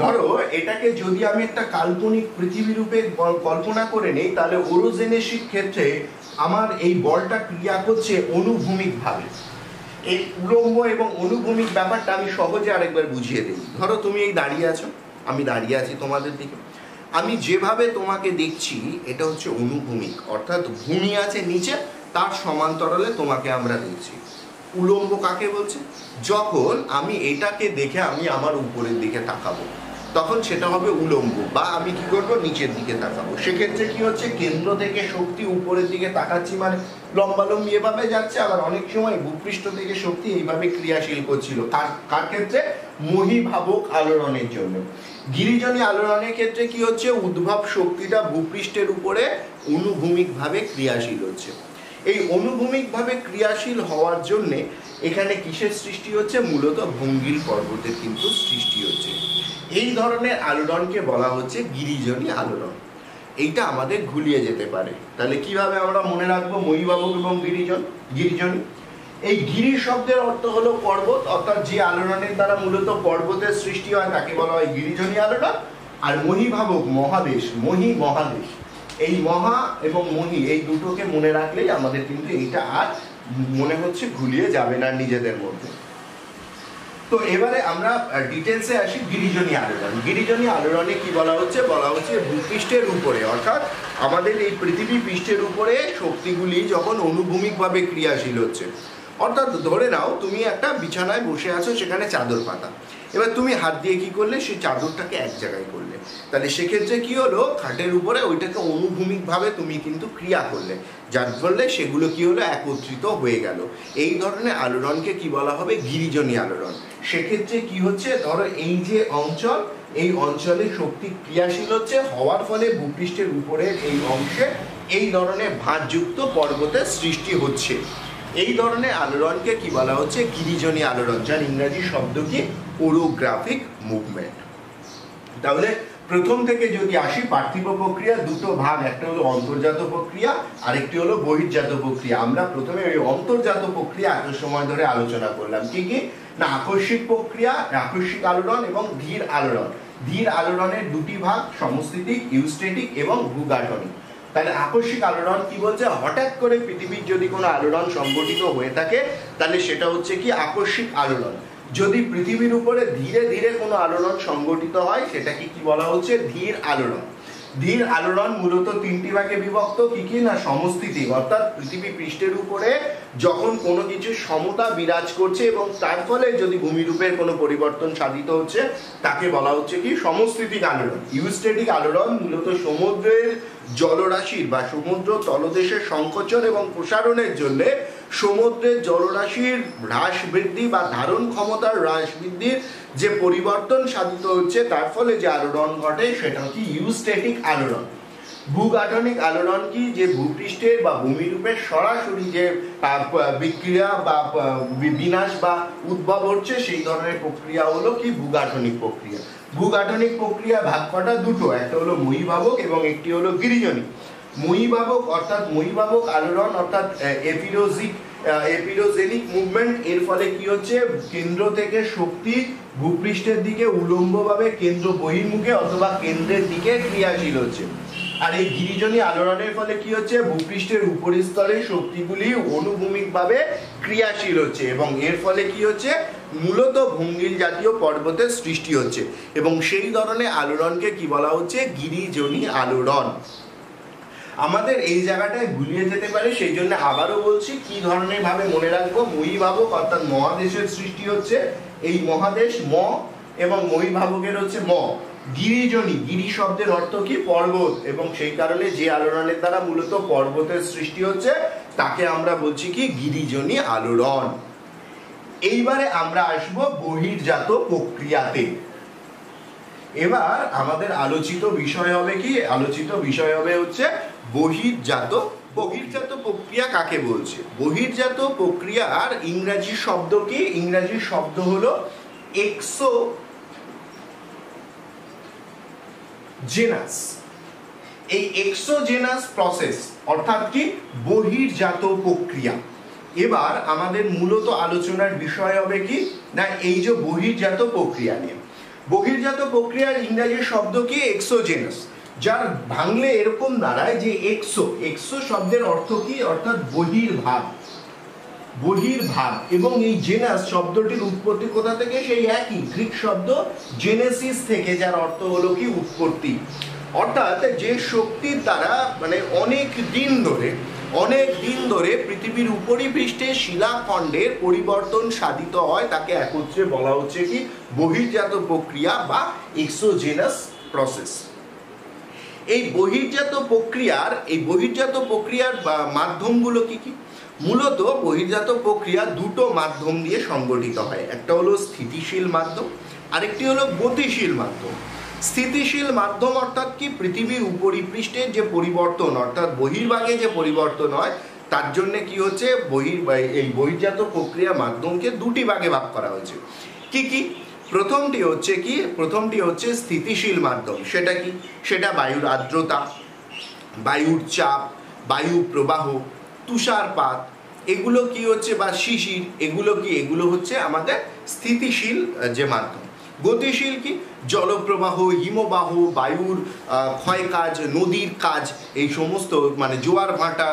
ধরো এটাকে যদি আমি একটা কাল্পনিক পৃথিবী রূপে কল্পনা করে নেই, তাহলে ওরোজেনেসিক ক্ষেত্রে আমার এই বলটা ক্রিয়া করছে অনুভূমিক ভাবে। এই উলম্ব এবং অনুভূমিক ব্যাপারটা আমি সহজে আরেকবার বুঝিয়ে দিই। ধরো তুমি এই দাঁড়িয়ে আছো, আমি দাঁড়িয়ে আছি তোমাদের দিকে, আমি যেভাবে তোমাকে দেখছি এটা হচ্ছে অনুভূমিক, অর্থাৎ ভূমি আছে নিচে, তার সমান্তরালে তোমাকে আমরা দেখছি। উলম্ব কাকে বলছে? যখন আমি এটাকে দেখে আমি আমার উপরের দিকে তাকাবো তখন সেটা হবে উলম্ব, বা আমি কি করবো, নিচের দিকে তাকাবো। সেক্ষেত্রে কি হচ্ছে, কেন্দ্র থেকে শক্তি উপরের দিকে তাকাচ্ছি মানে লম্বালম্বি এভাবে যাচ্ছে, আবার অনেক সময় ভূপৃষ্ঠ থেকে শক্তি এইভাবে ক্রিয়াশীল করছিল। কার ক্ষেত্রে? মহীভাবক আলোড়নের জন্য। গিরিজনী আলোড়নের ক্ষেত্রে কি হচ্ছে, উদ্ভব শক্তিটা ভূপৃষ্ঠের উপরে অনুভূমিকভাবে ক্রিয়াশীল হচ্ছে। এই অনুভূমিকভাবে ক্রিয়াশীল হওয়ার জন্যে এখানে কিসের সৃষ্টি হচ্ছে? মূলত ভঙ্গিল পর্বতের কিন্তু সৃষ্টি হচ্ছে। এই ধরনের আলোড়নকে বলা হচ্ছে গিরিজনী আলোড়ন। এইটা আমাদের ঘুলিয়ে যেতে পারে। তাহলে কিভাবে আমরা মনে রাখবো মহীভাবক এবং গিরিজনী? এই গিরি শব্দের অর্থ হলো পর্বত, অর্থাৎ যে আলোড়নের দ্বারা মূলত পর্বতের সৃষ্টি হয় তাকে বলা হয় গিরিজনী আলোড়ন। আর মহীভাবক মহাদেশ, মহাদেশ, এই মহা এবং মহি এই দুটোকে মনে রাখলেই আমাদের কিন্তু এইটা আর মনে হচ্ছে ঘুলিয়ে যাবে না নিজেদের মধ্যে। তো এবারে আমরা ডিটেলসে আসি গিরিজনী আলোড়ন। গিরিজনী আলোড়নে কি বলা হচ্ছে? বলা হচ্ছে ভূপৃষ্ঠের উপরে, অর্থাৎ আমাদের এই পৃথিবী পৃষ্ঠের উপরে শক্তিগুলি যখন অনুভূমিকভাবে ক্রিয়াশীল হচ্ছে, অর্থাৎ ধরে নাও তুমি একটা বিছানায় বসে আছো, সেখানে চাদর পাতা, এবার তুমি হাত দিয়ে কি করলে, সেই চাদরটাকে এক জায়গায় করলে, তাহলে সেক্ষেত্রে কি হলো, খাটের উপরে ওইটাকে অনুভূমিকভাবে তুমি কিন্তু ক্রিয়া করলে, যার ফলে সেগুলো কি হলো, একত্রিত হয়ে গেল। এই ধরনের আলোড়নকে কি বলা হবে? গিরিজনী আলোড়ন। সেক্ষেত্রে কি হচ্ছে, ধরো এই যে অঞ্চল, এই অঞ্চলে শক্তি ক্রিয়াশীল হচ্ছে, হওয়ার ফলে ভূপৃষ্ঠের উপরের এই অংশে এই ধরনের ভাঁজযুক্ত পর্বতের সৃষ্টি হচ্ছে। এই ধরনের আলোড়নকে কি বলা হচ্ছে? গিরিজনী আলোড়ন, যার ইংরাজি শব্দ কি? ওরোগ্রাফিক মুভমেন্ট। তাহলে প্রথম থেকে যদি আসি, পার্থিব প্রক্রিয়া দুটো ভাগ, একটা হলো অন্তর্জাত প্রক্রিয়া, আরেকটি হলো বহির্জাত প্রক্রিয়া। আমরা প্রথমে ওই অন্তর্জাত প্রক্রিয়া এত সময় ধরে আলোচনা করলাম। কি কি না? আকস্মিক প্রক্রিয়া, আকস্মিক আলোড়ন এবং ধীর আলোড়ন। ধীর আলোড়নের দুটি ভাগ, সমস্থিতিক, ইউস্টেটিক এবং ভূগাঠনিক। তাহলে আকস্মিক আলোড়ন কি বলছে? হঠাৎ করে পৃথিবীর যদি কোনো আলোড়ন সংঘটিত হয়ে থাকে তাহলে সেটা হচ্ছে কি আকস্মিক আলোড়ন। যদি পৃথিবীর উপরে ধীরে ধীরে কোনো আলোড়ন সংঘটিত হয় সেটাকে কি বলা হচ্ছে? ধীর আলোড়ন। ধীর আলোড়ন মূলত তিনটি ভাগে বিভক্ত। কি কি না? সমস্থিতিক, অর্থাৎ পৃথিবী পৃষ্ঠের উপরে যখন কোনো কিছু সমতা বিরাজ করছে এবং তার ফলে যদি ভূমিরূপের কোনো পরিবর্তন সাধিত হচ্ছে তাকে বলা হচ্ছে কি? সমস্থিতিক আলোড়ন। ইউস্টেটিক আলোড়ন মূলত সমুদ্রের জলরাশির বা সমুদ্র তলদেশের সংকোচন এবং প্রসারণের জন্য সমুদ্রের জলরাশির হ্রাস বৃদ্ধি বা ধারণ ক্ষমতার হ্রাস বৃদ্ধির যে পরিবর্তন সাধিত হচ্ছে তার ফলে যে আলোড়ন ঘটে সেটা কি? ইউস্টেটিক আলোড়ন। ভূগাঠনিক আলোড়ন কি? যে ভূপৃষ্ঠের বা ভূমিরূপের সরাসরি যে বিক্রিয়া বা বিনাশ বা উদ্ভব হচ্ছে সেই ধরনের প্রক্রিয়া হলো কি? ভূগাঠনিক প্রক্রিয়া। ভূগাঠনিক প্রক্রিয়া ভাগ কটা? দুটো, একটা হলো মহীভাবক এবং একটি হলো গিরিজনী। মহীভাবক অর্থাৎ মহীভাবক আলোড়ন অর্থাৎ এপিরোজেনিক মুভমেন্ট, এর ফলে কি হচ্ছে? কেন্দ্র থেকে শক্তি ভূপৃষ্ঠের দিকে উলম্বভাবে কেন্দ্র বহির্মুখে অথবা কেন্দ্রের দিকে ক্রিয়াশীল হচ্ছে। আর এই গিরিজনী আলোড়নের ফলে কি হচ্ছে? ভূপৃষ্ঠের উপরের স্তরে শক্তিগুলি অনুভূমিকভাবে ক্রিয়াশীল হচ্ছে এবং এর ফলে কি হচ্ছে? মূলত ভঙ্গিল জাতীয় পর্বতের সৃষ্টি হচ্ছে এবং সেই ধরনের আলোড়নকে কি বলা হচ্ছে? গিরিজনী আলোড়ন। আমাদের এই জায়গাটায় ভুলিয়ে যেতে পারে, সেই জন্য আবারও বলছি কি ধরনের ভাবে মনে রাখবো। মহীভাবক অর্থাৎ মহাদেশের সৃষ্টি হচ্ছে, এই মহাদেশ ম এবং মহীভাবকের হচ্ছে ম। গিরিজনী, গিরি শব্দের অর্থ কি? পর্বত, এবং সেই কারণে যে আলোড়নের দ্বারা মূলত পর্বতের সৃষ্টি হচ্ছে তাকে আমরা বলছি কি? গিরিজনী আলোড়ন। এইবারে আমরা আসব বহির্জাত প্রক্রিয়াতে। এবার আমাদের আলোচিত বিষয় হবে কি? আলোচিত বিষয় হবে হচ্ছে বহির্জাত। বহির্জাত প্রক্রিয়া কাকে বলছে? বহির্জাত প্রক্রিয়ার ইংরাজি শব্দ কি? ইংরাজি শব্দ হলো এক্সোজেনাস। এই এক্সোজেনাস প্রসেস অর্থাৎ কি? বহির্জাত প্রক্রিয়া। এবার আমাদের মূলত আলোচনার বিষয় হবে কি না? এই যে বহির্জাত প্রক্রিয়া নিয়ে। বহির্জাত প্রক্রিয়ার ইংরাজি শব্দ কি? এক্সোজেনাস, যার ভাঙলে এরকম দাঁড়ায় যে এক্সো শব্দের অর্থ কি? অর্থাৎ বহির্ভাগ, বহির্ভাগ। এবং এই জেনাস শব্দটির উৎপত্তি কোথা থেকে? সেই একই গ্রিক শব্দ জেনেসিস থেকে, যার অর্থ হলো কি? উৎপত্তি। অর্থাৎ যে শক্তির দ্বারা মানে অনেক দিন ধরে অনেক দিন ধরে পৃথিবীর উপরিপৃষ্ঠে শিলাখণ্ডের পরিবর্তন সাধিত হয়, তাকে একত্রে বলা হচ্ছে কি বহির্জাত প্রক্রিয়া বা এক্সোজেনাস প্রসেস। এই বহির্জাত প্রক্রিয়ার মাধ্যমগুলো কি কি? মূলত বহির্জাত প্রক্রিয়া দুটো মাধ্যম দিয়ে সংগঠিত হয়, একটা হলো স্থিতিশীল মাধ্যম, আরেকটি হলো গতিশীল মাধ্যম। স্থিতিশীল মাধ্যম অর্থাৎ কি পৃথিবীর উপরিপৃষ্ঠের যে পরিবর্তন অর্থাৎ বহির্ভাগে যে পরিবর্তন হয় তার জন্য কি হচ্ছে এই বহির্জাত প্রক্রিয়া মাধ্যমকে দুটি ভাগে ভাগ করা হয়েছে। কি কি? প্রথমটি হচ্ছে স্থিতিশীল মাধ্যম। সেটা কি? সেটা বায়ুর আর্দ্রতা, বায়ুর চাপ, বায়ু প্রবাহ, তুষারপাত, এগুলো কি হচ্ছে বা শিশির, এগুলো হচ্ছে আমাদের স্থিতিশীল যে মাধ্যম। গতিশীল কি? জলপ্রবাহ, হিমবাহ, বায়ুর ক্ষয়কাজ, নদীর কাজ, এই সমস্ত মানে জোয়ার ভাটা,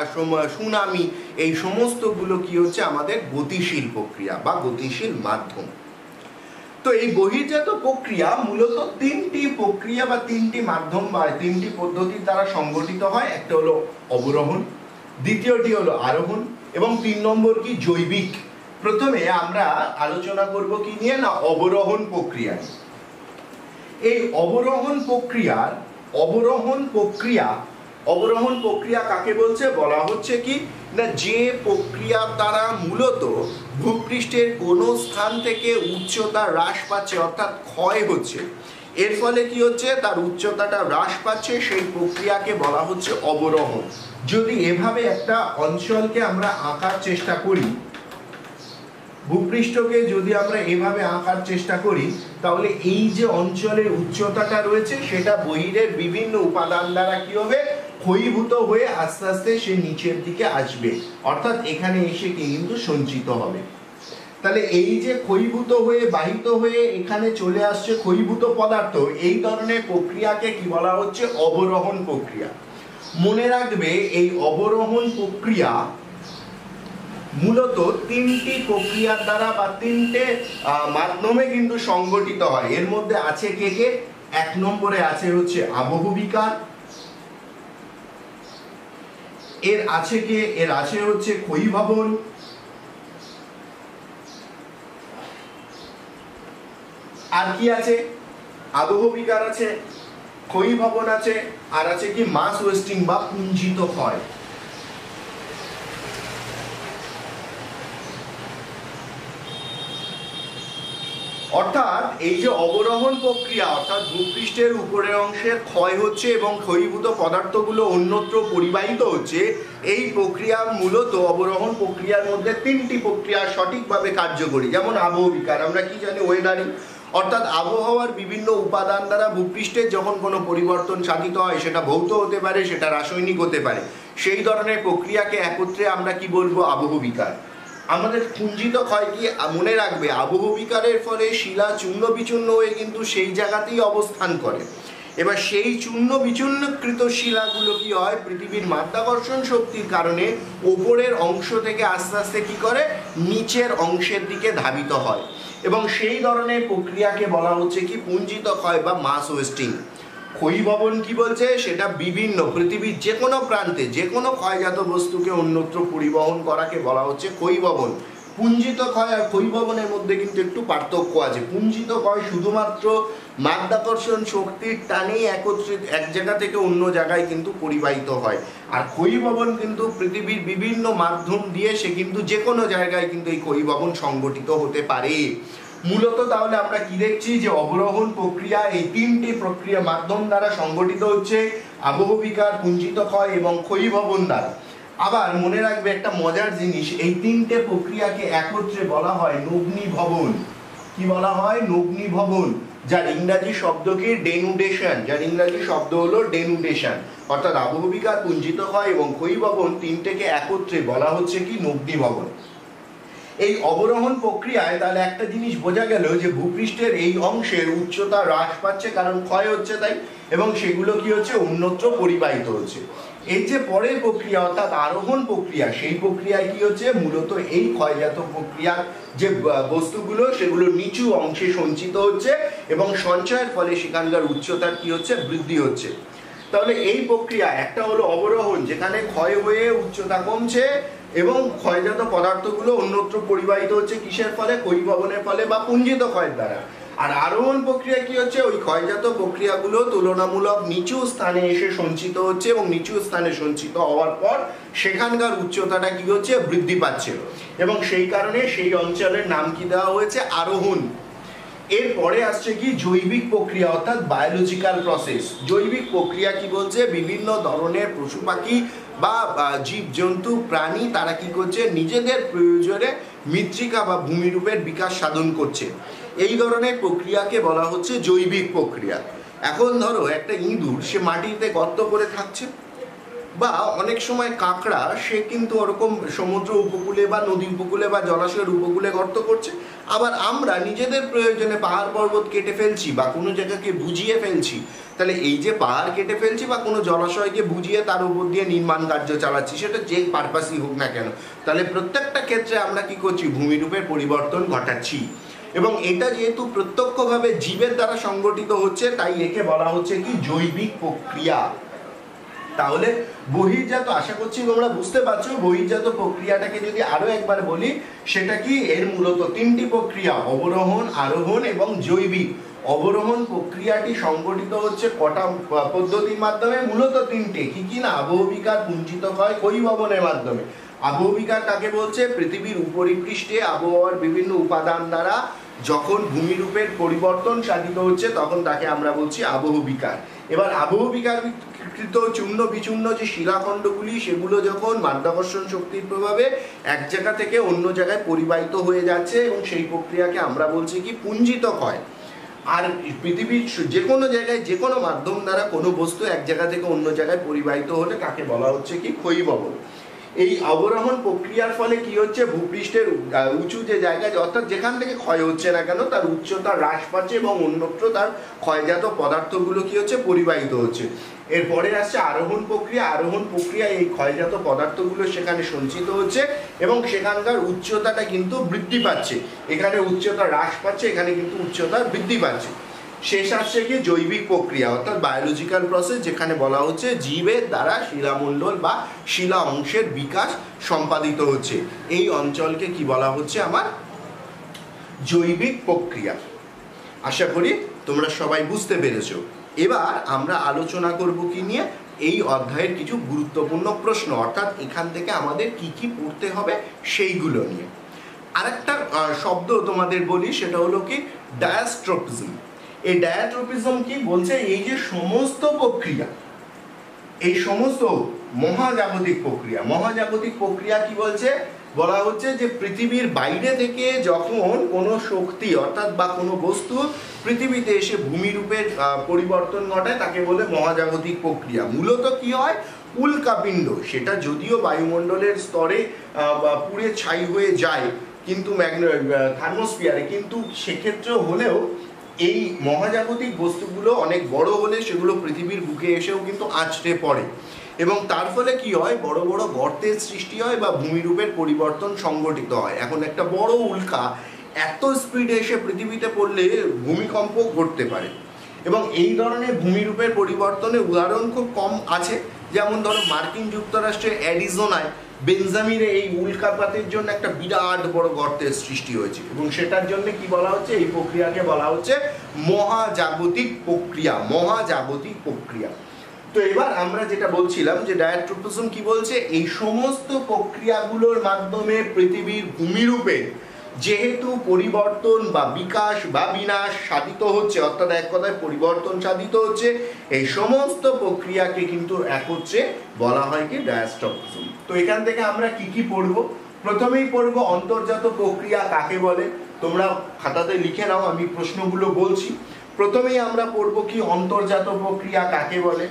সুনামি, এই সমস্তগুলো কি হচ্ছে আমাদের গতিশীল প্রক্রিয়া বা গতিশীল মাধ্যম। তো এই বহির্জাত প্রক্রিয়া মূলত তিনটি প্রক্রিয়া বা তিনটি মাধ্যম বা তিনটি পদ্ধতির দ্বারা সংগঠিত হয়। একটা হলো অবরোহণ, দ্বিতীয়টি হলো আরোহণ এবং ৩ নম্বর কি জৈবিক। প্রথমে আমরা আলোচনা করব কি নিয়ে না অবরোহণ প্রক্রিয়া। এই অবরোহণ প্রক্রিয়া কাকে বলছে? বলা হচ্ছে কি না যে প্রক্রিয়ার দ্বারা মূলত ভূপৃষ্ঠের কোনো স্থান থেকে উচ্চতা হ্রাস পাচ্ছে অর্থাৎ ক্ষয় হচ্ছে, এর ফলে কি হচ্ছে তার উচ্চতাটা হ্রাস পাচ্ছে, সেই প্রক্রিয়াকে বলা হচ্ছে অবরোহণ। যদি এভাবে একটা অঞ্চলকে আমরা আঁকার চেষ্টা করি, ভূপৃষ্ঠকে যদি আমরা এভাবে আঁকার চেষ্টা করি, তাহলে এই যে অঞ্চলের উচ্চতাটা রয়েছে সেটা বহিরের বিভিন্ন উপাদান দ্বারা কি হবে ক্ষয়ীভূত হয়ে আস্তে আস্তে সে নিচের দিকে আসবে, অর্থাৎ এখানে এসে কিন্তু সঞ্চিত হবে। তাহলে এই যে ক্ষয়ীভূত হয়ে বাহিত হয়ে এখানে চলে আসছে ক্ষয়ীভূত পদার্থ, এই ধরনের প্রক্রিয়াকে কি বলা হচ্ছে? অবরোহণ প্রক্রিয়া। মনে রাখবে এই অবরোহণ প্রক্রিয়া মূলত তিনটি প্রক্রিয়ার দ্বারা বা তিনটে মাধ্যমে কিন্তু সংগঠিত হয়। এর মধ্যে আছে কে কে? ১ নম্বরে আছে হচ্ছে আবহবিকার, এর আছে হচ্ছে ক্ষয়ীভবন, আর কি আছে? আবহবিকার আছে, ক্ষয়ীভবন আছে, আর আছে কি মাস ওয়েস্টিং বা পুঞ্জিত ক্ষয়। অর্থাৎ এই যে অবরোহণ প্রক্রিয়া অর্থাৎ ভূপৃষ্ঠের উপরের অংশের ক্ষয় হচ্ছে এবং ক্ষয়ীভূত পদার্থগুলো অন্যত্র পরিবাহিত হচ্ছে, এই প্রক্রিয়া মূলত অবরোহণ প্রক্রিয়ার মধ্যে তিনটি প্রক্রিয়া সঠিকভাবে কার্যকরী। যেমন আবহবিকার, আমরা কি জানি? ওয়েদারিং, অর্থাৎ আবহাওয়ার বিভিন্ন উপাদান দ্বারা ভূপৃষ্ঠের যখন কোনো পরিবর্তন সাধিত হয়, সেটা ভৌত হতে পারে, সেটা রাসায়নিক হতে পারে, সেই ধরনের প্রক্রিয়াকে একত্রে আমরা কি বলবো? আবহবিকার। আমাদের পুঞ্জিত ক্ষয় কি? মনে রাখবে আবহবিকারের ফলে শিলা চূর্ণ বিচূর্ণ হয়ে কিন্তু সেই জায়গাতেই অবস্থান করে। এবার সেই চূর্ণ বিচূর্ণকৃত শিলাগুলো কি হয়? পৃথিবীর মাধ্যাকর্ষণ শক্তির কারণে ওপরের অংশ থেকে আস্তে আস্তে কি করে নিচের অংশের দিকে ধাবিত হয়, এবং সেই ধরনের প্রক্রিয়াকে বলা হচ্ছে কি পুঞ্জিত ক্ষয় বা মাস ওয়েস্টিং। ক্ষয়ীভবন কি বলছে? সেটা বিভিন্ন পৃথিবীর যে কোনো প্রান্তে যে কোনো ক্ষয়জাত বস্তুকে অন্যত্র পরিবহন করাকে বলা হচ্ছে ক্ষয়ীভবন। পুঞ্জিত ক্ষয় আর ক্ষয়ীভবনের মধ্যে কিন্তু একটু পার্থক্য আছে। পুঞ্জিত ক্ষয় শুধুমাত্র মাধ্যাকর্ষণ শক্তির টানেই একত্রিত এক জায়গা থেকে অন্য জায়গায় কিন্তু পরিবাহিত হয়, আর ক্ষয়ীভবন কিন্তু পৃথিবীর বিভিন্ন মাধ্যম দিয়ে সে কিন্তু যে কোনো জায়গায় কিন্তু এই ক্ষয়ীভবন সংগঠিত হতে পারে। মূলত তাহলে আমরা কি দেখছি? যে অবরোহণ প্রক্রিয়া এই তিনটি প্রক্রিয়া মাধ্যম দ্বারা সংগঠিত হচ্ছে, আবহবিকার, পুঞ্জিত ক্ষয় এবং ক্ষয়ীভবন দ্বারা। আবার মনে রাখবে একটা মজার জিনিস, এই তিনটে প্রক্রিয়াকে একত্রে বলা হয় নগ্নিভবন। কি বলা হয়? নগ্নিভবন, যার ইংরাজি শব্দ কি? ডেনুডেশন। যার ইংরাজি শব্দ হলো ডেনুডেশন। অর্থাৎ আবহবিকার, পুঞ্জিত ক্ষয় এবং ক্ষয়ীভবন তিনটেকে একত্রে বলা হচ্ছে কি? নগ্নিভবন। এই অবরোহণ প্রক্রিয়ায় তাহলে একটা জিনিস বোঝা গেল যে ভূপৃষ্ঠের এই অংশের উচ্চতা হ্রাস পাচ্ছে কারণ ক্ষয় হচ্ছে তাই, এবং সেগুলো কি হচ্ছে? অন্যত্র পরিবাহিত হচ্ছে। এই যে পরের প্রক্রিয়া অর্থাৎ আরোহণ প্রক্রিয়া, সেই প্রক্রিয়ায় কি হচ্ছে? মূলত এই ক্ষয়জাত প্রক্রিয়ার যে বস্তুগুলো সেগুলো নিচু অংশে সঞ্চিত হচ্ছে এবং সঞ্চয়ের ফলে সেখানকার উচ্চতার কি হচ্ছে? বৃদ্ধি হচ্ছে। তাহলে এই প্রক্রিয়া একটা হলো অবরোহণ, যেখানে ক্ষয় হয়ে উচ্চতা কমছে এবং ক্ষয়জাত পদার্থগুলো অন্যত্র পরিবাহিত হচ্ছে কিসের ফলে? ক্ষয়ীভবনের ফলে বা পুঞ্জিত ক্ষয়ের দ্বারা। আর আরোহণ প্রক্রিয়া কি হচ্ছে? ওই ক্ষয়জাত প্রক্রিয়াগুলো তুলনামূলক নিচু স্থানে এসে সঞ্চিত হচ্ছে এবং নিচু স্থানে সঞ্চিত হওয়ার পর সেখানকার উচ্চতাটা কি হচ্ছে? বৃদ্ধি পাচ্ছে, এবং সেই কারণে সেই অঞ্চলের নাম কি দেওয়া হয়েছে? আরোহণ। এরপরে আসছে কি? জৈবিক প্রক্রিয়া, অর্থাৎ বায়োলজিক্যাল প্রসেস। জৈবিক প্রক্রিয়া কি বলছে? বিভিন্ন ধরনের পশু পাখি বা জীবজন্তু প্রাণী তারা কি করছে? নিজেদের প্রয়োজনে মৃত্তিকা বা ভূমিরূপের বিকাশ সাধন করছে। এই ধরনের প্রক্রিয়াকে বলা হচ্ছে জৈবিক প্রক্রিয়া। এখন ধরো একটা ইঁদুর, সে মাটিতে গর্ত করে থাকছে, বা অনেক সময় কাঁকড়া, সে কিন্তু ওরকম সমুদ্র উপকূলে বা নদী উপকূলে বা জলাশয়ের উপকূলে গর্ত করছে। আবার আমরা নিজেদের প্রয়োজনে পাহাড় পর্বত কেটে ফেলছি বা কোনো জায়গাকে বুঝিয়ে ফেলছি। তাহলে এই যে পাহাড় কেটে ফেলছি বা কোনো জলাশয়কে বুঝিয়ে তার উপর দিয়ে নির্মাণ কার্য চালাচ্ছি, সেটা যে পারপাসই হোক না কেন, তাহলে প্রত্যেকটা ক্ষেত্রে আমরা কি করছি? ভূমিরূপের পরিবর্তন ঘটাচ্ছি। এবং এটা যেহেতু প্রত্যক্ষভাবে জীবের দ্বারা সংগঠিত হচ্ছে, তাই একে বলা হচ্ছে কি? জৈবিক প্রক্রিয়া। তাহলে বহির্জাত, আশা করছি তোমরা বুঝতে পারছো, বহির্জাত প্রক্রিয়াটাকে যদি আরো একবার বলি, সেটা কি? এর মূলত তিনটি প্রক্রিয়া: অবরোহণ, আরোহণ এবং জৈবিক। অবরোহণ প্রক্রিয়াটি সংগঠিত হচ্ছে কটা পদ্ধতির মাধ্যমে? মূলত তিনটে। কি কি না? আবহবিকার, পুঞ্জিত ক্ষয়, ক্ষয়ীভবনের মাধ্যমে। আবহবিকার কাকে বলছে? পৃথিবীর উপরিপৃষ্ঠে আবহাওয়ার বিভিন্ন উপাদান দ্বারা যখন ভূমিরূপের পরিবর্তন সাধিত হচ্ছে, তখন তাকে আমরা বলছি আবহবিকার। এবার আবহবিকার চূর্ণ বিচূর্ণ যে শিলাখণ্ডগুলি, সেগুলো যখন মাধ্যাকর্ষণ শক্তির প্রভাবে এক জায়গা থেকে অন্য জায়গায় পরিবাহিত হয়ে যাচ্ছে, এবং সেই প্রক্রিয়াকে আমরা বলছি কি? পুঞ্জিত ক্ষয়। আর পৃথিবীর যে কোনো জায়গায় যে কোনো মাধ্যম দ্বারা কোনো বস্তু এক জায়গা থেকে অন্য জায়গায় পরিবাহিত হলে তাকে বলা হচ্ছে কি? ক্ষয়ীভবন। এই অবরোহণ প্রক্রিয়ার ফলে কি হচ্ছে? ভূপৃষ্ঠের উঁচু যে জায়গায়, অর্থাৎ যেখান থেকে ক্ষয় হচ্ছে না কেন, তার উচ্চতা হ্রাস পাচ্ছে এবং অন্যত্র তার ক্ষয়জাত পদার্থগুলো কি হচ্ছে? পরিবাহিত হচ্ছে। এরপরে আসছে আরোহণ প্রক্রিয়া। আরোহণ প্রক্রিয়া, এই ক্ষয়জাত পদার্থগুলো সেখানে সঞ্চিত হচ্ছে এবং সেখানকার উচ্চতাটা কিন্তু বৃদ্ধি পাচ্ছে। এখানে উচ্চতা হ্রাস পাচ্ছে, এখানে কিন্তু উচ্চতা বৃদ্ধি পাচ্ছে। শেষ আসছে কি? জৈবিক প্রক্রিয়া, অর্থাৎ বায়োলজিক্যাল প্রসেস, যেখানে বলা হচ্ছে জীবের দ্বারা শিলামণ্ডল বা শিলা অংশের বিকাশ সম্পাদিত হচ্ছে। এই অঞ্চলকে কি বলা হচ্ছে? আমার জৈবিক প্রক্রিয়া। আশা করি তোমরা সবাই বুঝতে পেরেছো। এবার আমরা আলোচনা করব কি নিয়ে? এই অধ্যায়ের কিছু গুরুত্বপূর্ণ প্রশ্ন, অর্থাৎ এখান থেকে আমাদের কি কি পড়তে হবে সেইগুলো নিয়ে। আরেকটা শব্দ তোমাদের বলি, সেটা হলো কি? ডায়াস্ট্রপিজম। এই ডায়াস্ট্রপিজম কি বলছে? এই যে সমস্ত প্রক্রিয়া, এই সমস্ত মহাজাগতিক প্রক্রিয়া, মহাজাগতিক প্রক্রিয়া কি বলছে? বলা হচ্ছে যে পৃথিবীর বাইরে থেকে যখন কোনো শক্তি, অর্থাৎ বা কোনো বস্তু পৃথিবীতে এসে ভূমিরূপের পরিবর্তন ঘটায়, তাকে বলে মহাজাগতিক প্রক্রিয়া। মূলত কি হয়? উল্কাপিণ্ড, সেটা যদিও বায়ুমণ্ডলের স্তরে পুড়ে ছাই হয়ে যায়, কিন্তু থার্মোস্ফিয়ারে, কিন্তু সেক্ষেত্রে হলেও এই মহাজাগতিক বস্তুগুলো অনেক বড় হলে সেগুলো পৃথিবীর বুকে এসেও কিন্তু আছড়ে পড়ে, এবং তার ফলে কি হয়? বড় বড় গর্তের সৃষ্টি হয় বা ভূমিরূপের পরিবর্তন সংঘটিত হয়। এখন একটা বড় উল্কা এত স্পিডে এসে পৃথিবীতে পড়লে ভূমিকম্প ঘটতে পারে, এবং এই ধরনের ভূমিরূপের পরিবর্তনের উদাহরণ খুব কম আছে। যেমন ধরো মার্কিন যুক্তরাষ্ট্রের অ্যারিজোনায় বেঞ্জামিনে এই উল্কাপাতের জন্য একটা বিরাট বড় গর্তের সৃষ্টি হয়েছে, এবং সেটার জন্য কি বলা হচ্ছে? এই প্রক্রিয়াকে বলা হচ্ছে মহাজাগতিক প্রক্রিয়া। মহাজাগতিক প্রক্রিয়া। তো এবার আমরা যেটা বলছিলাম যে ডায়াস্ট্রপিজম কি বলছে? এই সমস্ত প্রক্রিয়াগুলোর মাধ্যমে পৃথিবীর ভূমিরূপে যেহেতু পরিবর্তন বা বিকাশ বা বিনাশ সাধিত হচ্ছে, অর্থাৎ এক কথায় পরিবর্তন সাধিত হচ্ছে, এই সমস্ত প্রক্রিয়াকে কিন্তু একত্রে বলা হয় কি? ডায়াস্ট্রপিজম। তো এখান থেকে আমরা কি কি পড়বো? প্রথমেই পড়বো অন্তর্জাত প্রক্রিয়া কাকে বলে। তোমরা খাতাতে লিখে নাও, আমি প্রশ্নগুলো বলছি। প্রথমেই আমরা পড়বো কি? অন্তর্জাত প্রক্রিয়া কাকে বলে।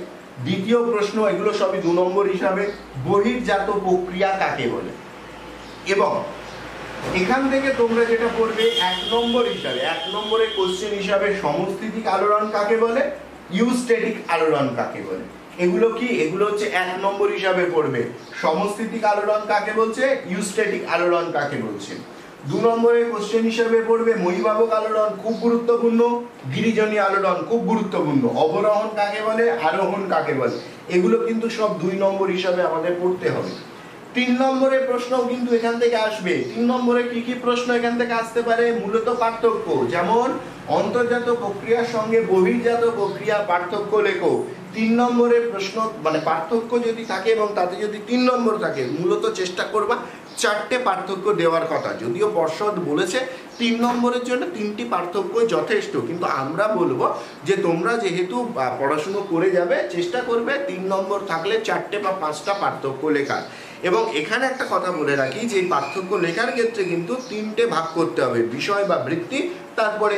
দ্বিতীয় প্রশ্ন, এগুলো সবই 2 নম্বর হিসাবে, বহির্জাত প্রক্রিয়া কাকে বলে। এবং এখান থেকে তোমরা যেটা পড়বে 1 নম্বর হিসাবে, 1 নম্বরের কোশ্চেন হিসাবে, সমস্থিতিক আলোড়ন কাকে বলে, ইউস্টেটিক আলোড়ন কাকে বলে। এগুলো কি? এগুলো হচ্ছে 1 নম্বর হিসাবে পড়বে। সমস্থিতিক আলোড়ন কাকে বলছে, ইউস্টেটিক আলোড়ন কাকে বলছে। 2 নম্বরের কোশ্চেন হিসেবে পড়বে মহীবাবক আলোড়ন খুব গুরুত্বপূর্ণ, গিরিজনী আলোড়ন খুব গুরুত্বপূর্ণ, অবরোহণ কাকে বলে, আরোহণ কাকে বলে, এগুলো কিন্তু সব 2 নম্বর হিসাবে আমাদের পড়তে হবে। 3 নম্বরের প্রশ্নও কিন্তু এখান থেকে আসবে। 3 নম্বরে কি কি প্রশ্ন এখান থেকে আসতে পারে? মূলত পার্থক্য, যেমন অন্তর্জাত প্রক্রিয়ার সঙ্গে বহির্জাত প্রক্রিয়া পার্থক্য লেখো। 3 নম্বরের প্রশ্ন মানে পার্থক্য যদি থাকে এবং তাতে যদি 3 নম্বর থাকে, মূলত চেষ্টা করবা 4টে পার্থক্য দেওয়ার কথা। যদিও পর্ষদ বলেছে 3 নম্বরের জন্য 3টি পার্থক্য যথেষ্ট, কিন্তু আমরা বলবো যে তোমরা যেহেতু পড়াশুনো করে যাবে, চেষ্টা করবে 3 নম্বর থাকলে 4টে বা 5টা পার্থক্য লেখার। এবং এখানে একটা কথা বলে রাখি যে পার্থক্য লেখার ক্ষেত্রে কিন্তু 3টে ভাগ করতে হবে, বিষয় বা বৃত্তি, তারপরে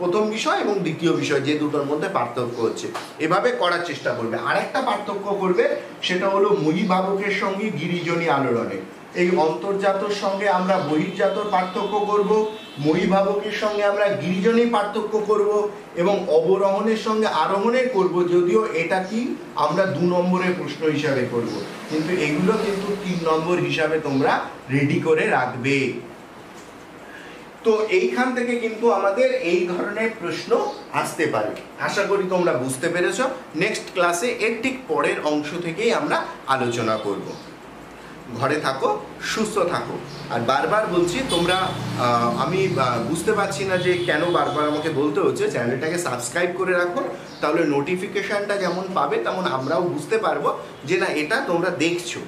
প্রথম বিষয় এবং দ্বিতীয় বিষয়, যে দুটোর মধ্যে পার্থক্য হচ্ছে, এভাবে করার চেষ্টা করবে। আরেকটা পার্থক্য করবে, সেটা হলো মহীবাবকের সঙ্গে গিরিজনী আলোড়নে। এই অন্তর্জাতর সঙ্গে আমরা বহির্জাতর পার্থক্য করব, মহীবাবকের সঙ্গে আমরা গিরিজনী পার্থক্য করব এবং অবরোহণের সঙ্গে আরোহণের করব। যদিও এটা কি আমরা 2 নম্বরের প্রশ্ন হিসাবে করব, কিন্তু এগুলো কিন্তু 3 নম্বর হিসাবে তোমরা রেডি করে রাখবে। তো এইখান থেকে কিন্তু আমাদের এই ধরনের প্রশ্ন আসতে পারে। আশা করি তোমরা বুঝতে পেরেছো। নেক্সট ক্লাসে এর ঠিক পরের অংশ থেকেই আমরা আলোচনা করব। ঘরে থাকো, সুস্থ থাকো। আর বারবার বলছি, তোমরা আমি বুঝতে পারছি না যে কেন বারবার আমাকে বলতে হচ্ছে, চ্যানেলটাকে সাবস্ক্রাইব করে রাখো, তাহলে নোটিফিকেশানটা যেমন পাবে তেমন আমরাও বুঝতে পারবো যে না এটা তোমরা দেখছো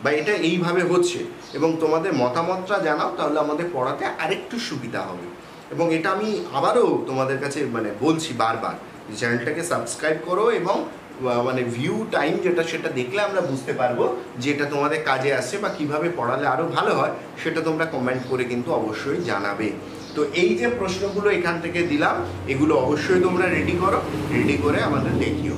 বা এটা এইভাবে হচ্ছে, এবং তোমাদের মতামতটা জানাও, তাহলে আমাদের পড়াতে আরেকটু সুবিধা হবে। এবং এটা আমি আবারও তোমাদের কাছে বলছি বারবার, চ্যানেলটাকে সাবস্ক্রাইব করো এবং ভিউ টাইম যেটা সেটা দেখলে আমরা বুঝতে পারবো যে এটা তোমাদের কাজে আসছে বা কিভাবে পড়ালে আরও ভালো হয়, সেটা তোমরা কমেন্ট করে কিন্তু অবশ্যই জানাবে। তো এই যে প্রশ্নগুলো এখান থেকে দিলাম, এগুলো অবশ্যই তোমরা রেডি করো, রেডি করে আমাদের দেখিও।